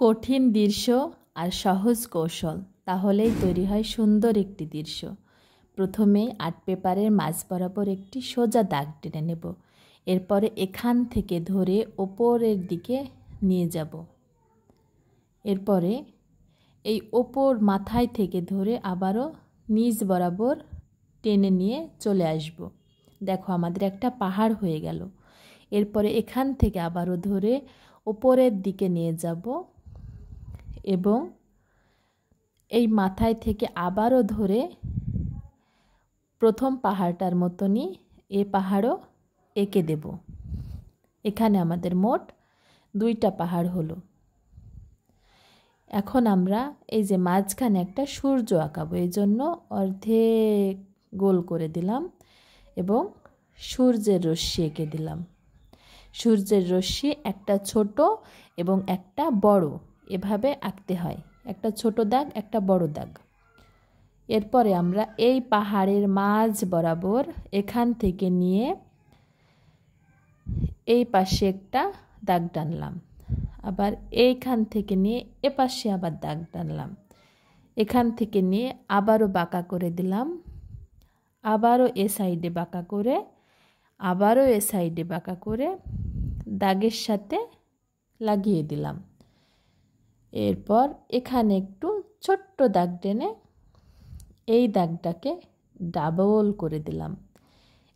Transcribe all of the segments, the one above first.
কঠিন দৃশ্য আর সহজ কৌশল, তাহলেই তৈরি হয় সুন্দর একটি দৃশ্য। প্রথমে আর্ট পেপারের মাঝ বরাবর একটি সোজা দাগ টেনে নেব। এরপরে এখান থেকে ধরে ওপরের দিকে নিয়ে যাব। এরপরে এই ওপর মাথায় থেকে ধরে আবারও নিচ বরাবর টেনে নিয়ে চলে আসব। দেখো আমাদের একটা পাহাড় হয়ে গেল। এরপরে এখান থেকে আবারও ধরে ওপরের দিকে নিয়ে যাব এবং এই মাথায় থেকে আবারও ধরে প্রথম পাহাড়টার মতনই এই পাহাড়ও এঁকে দেব। এখানে আমাদের মোট 2টা পাহাড় হলো। এখন আমরা এই যে মাঝখানে একটা সূর্য আঁকাবো, এই জন্য অর্ধেক গোল করে দিলাম এবং সূর্যের রশ্মি এঁকে দিলাম। সূর্যের রশ্মি একটা ছোট এবং একটা বড় এভাবে আঁকতে হয়, একটা ছোট দাগ একটা বড় দাগ। এরপরে আমরা এই পাহাড়ের মাঝ বরাবর এখান থেকে নিয়ে এই পাশে একটা দাগ টানলাম, আবার এইখান থেকে নিয়ে এ পাশে আবার দাগ টানলাম, এখান থেকে নিয়ে আবারও বাঁকা করে দিলাম, আবারও এ সাইডে বাঁকা করে, আবারও এ সাইডে বাঁকা করে দাগের সাথে লাগিয়ে দিলাম। এরপর এখানে একটু ছোট্ট দাগ টেনে এই দাগটাকে ডাবল করে দিলাম।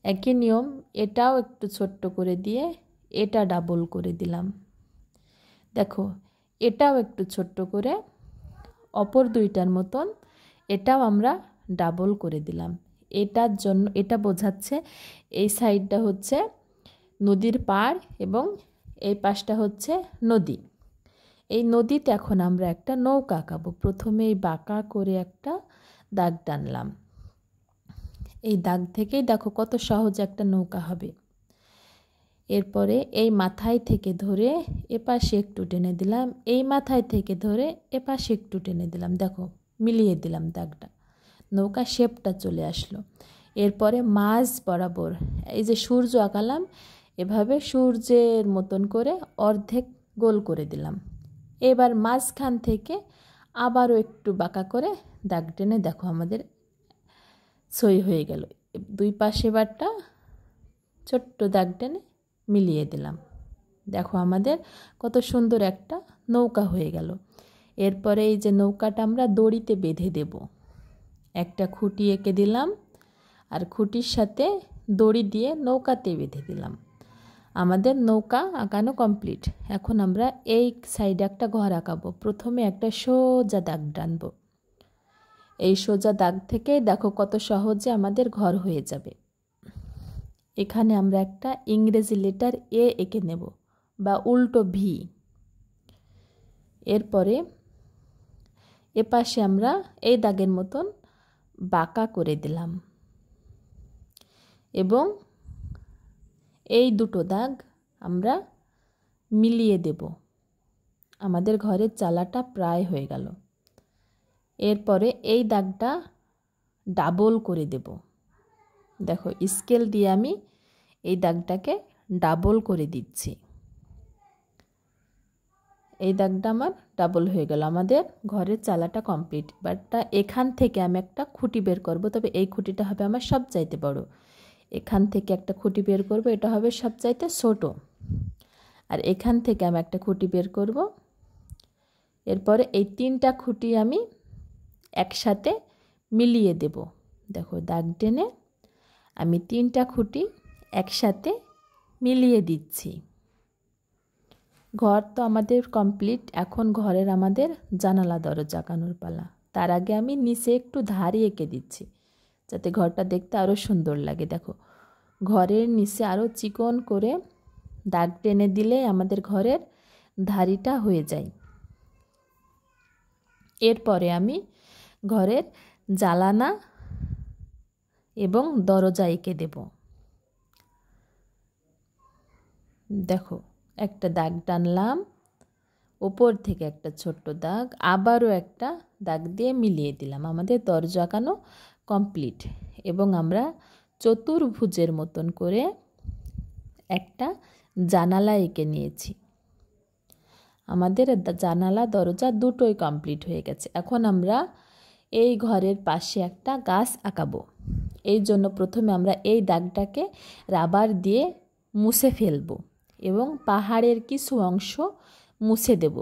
একই নিয়ম এটাও একটু ছোট্ট করে দিয়ে এটা ডাবল করে দিলাম। দেখো এটাও একটু ছোট্ট করে অপর 2টার মতন এটাও আমরা ডাবল করে দিলাম। এটার জন্য এটা বোঝাচ্ছে এই সাইডটা হচ্ছে নদীর পাড় এবং এই পাশটা হচ্ছে নদী। এই নদীতে এখন আমরা একটা নৌকা আঁকাবো। প্রথমে এই বাঁকা করে একটা দাগ টানলাম, এই দাগ থেকেই দেখো কত সহজ একটা নৌকা হবে। এরপরে এই মাথায় থেকে ধরে এপাশে একটু টেনে দিলাম, এই মাথায় থেকে ধরে এপাশে একটু টেনে দিলাম, দেখো মিলিয়ে দিলাম দাগটা, নৌকা শেপটা চলে আসলো। এরপরে মাঝ বরাবর এই যে সূর্য আঁকালাম, এভাবে সূর্যের মতন করে অর্ধেক গোল করে দিলাম। এবার মাঝখান থেকে আবারও একটু বাঁকা করে দাগ টেনে দেখো আমাদের সই হয়ে গেল। 2 পাশে বারটা ছোট্ট দাগ টেনে মিলিয়ে দিলাম। দেখো আমাদের কত সুন্দর একটা নৌকা হয়ে গেল। এরপরে এই যে নৌকাটা আমরা দড়িতে বেঁধে দেব। একটা খুঁটি এঁকে দিলাম আর খুঁটির সাথে দড়ি দিয়ে নৌকাতে বেঁধে দিলাম। আমাদের নৌকা আঁকানো কমপ্লিট। এখন আমরা এই সাইডে একটা ঘর আঁকাবো। প্রথমে একটা সোজা দাগ টানবো। এই সোজা দাগ থেকে দেখো কত সহজে আমাদের ঘর হয়ে যাবে। এখানে আমরা একটা ইংরেজি লেটার এ এঁকে নেব বা উল্টো ভি। এরপরে এপাশে আমরা এই দাগের মতন বাঁকা করে দিলাম এবং এই 2টো দাগ আমরা মিলিয়ে দেব। আমাদের ঘরের চালাটা প্রায় হয়ে গেল। এরপরে এই দাগটা ডাবল করে দেব। দেখো স্কেল দিয়ে আমি এই দাগটাকে ডাবল করে দিচ্ছি। এই দাগটা আমার ডাবল হয়ে গেল। আমাদের ঘরের চালাটা কমপ্লিট। বাটটা এখান থেকে আমি একটা খুঁটি বের করব, তবে এই খুঁটিটা হবে আমার সবচাইতে বড়। এখান থেকে একটা খুঁটি বের করব, এটা হবে সবচাইতে ছোট। আর এখান থেকে আমি একটা খুঁটি বের করব। এরপরে এই 3টা খুঁটি আমি একসাথে মিলিয়ে দেব। দেখো দাগ টেনে আমি 3টা খুঁটি একসাথে মিলিয়ে দিচ্ছি। ঘর তো আমাদের কমপ্লিট। এখন ঘরের আমাদের জানালা দরজা আঁকানোর পালা। তার আগে আমি নিচে একটু ধারি এঁকে দিচ্ছি যাতে ঘরটা দেখতে আরও সুন্দর লাগে। দেখো ঘরের নিচে আরও চিকন করে দাগ টেনে দিলে আমাদের ঘরের ধারিটা হয়ে যায়। এরপরে আমি ঘরের জানালা এবং দরজা এঁকে দেব। দেখো একটা দাগ টানলাম, ওপর থেকে একটা ছোট্ট দাগ, আবারও একটা দাগ দিয়ে মিলিয়ে দিলাম। আমাদের দরজা আঁকানো কমপ্লিট এবং আমরা চতুর্ভুজের মতন করে একটা জানালা এঁকে নিয়েছি। আমাদের জানালা দরজা দুটোই কমপ্লিট হয়ে গেছে। এখন আমরা এই ঘরের পাশে একটা গাছ আঁকাবো। এই জন্য প্রথমে আমরা এই দাগটাকে রাবার দিয়ে মুছে ফেলব এবং পাহাড়ের কিছু অংশ মুছে দেব,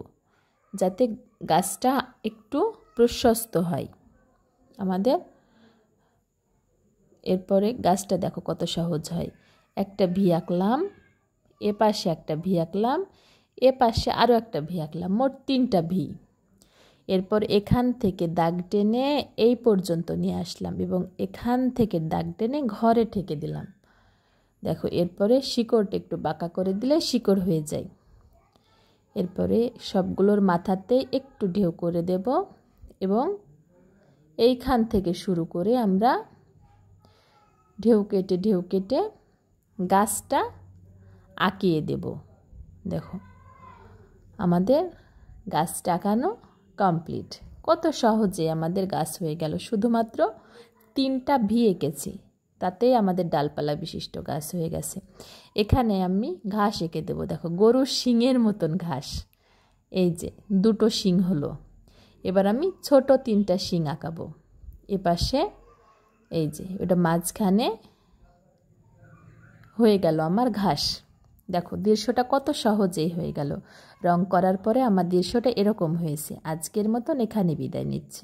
যাতে গাছটা একটু প্রশস্ত হয় আমাদের। এরপরে গাছটা দেখো কত সহজ হয়। একটা ভি আঁকলাম, এ পাশে একটা ভি আঁকলাম, এ পাশে আরও একটা ভি আঁকলাম, মোট 3টা ভি। এরপর এখান থেকে দাগ টেনে এই পর্যন্ত নিয়ে আসলাম এবং এখান থেকে দাগ টেনে ঘরে ঠেকে দিলাম। দেখো এরপরে শিকড়টা একটু বাঁকা করে দিলে শিকড় হয়ে যায়। এরপরে সবগুলোর মাথাতে একটু ঢেউ করে দেব এবং এইখান থেকে শুরু করে আমরা ঢেউ কেটে গাছটা আঁকিয়ে দেব। দেখো আমাদের গাছটা আঁকানো কমপ্লিট। কত সহজে আমাদের গাছ হয়ে গেল, শুধুমাত্র 3টা ভি এঁকেছি, তাতেই আমাদের ডালপালা বিশিষ্ট গাছ হয়ে গেছে। এখানে আমি ঘাস এঁকে দেবো। দেখো গরুর শিংয়ের মতন ঘাস, এই যে 2টো শিং হলো। এবার আমি ছোট 3টা শিং আঁকাবো। এপাশে এই যে ওটা মাঝখানে হয়ে গেল আমার ঘাস। দেখো দৃশ্যটা কত সহজেই হয়ে গেল। রং করার পরে আমার দৃশ্যটা এরকম হয়েছে। আজকের মতন এখানে বিদায় নিচ্ছি।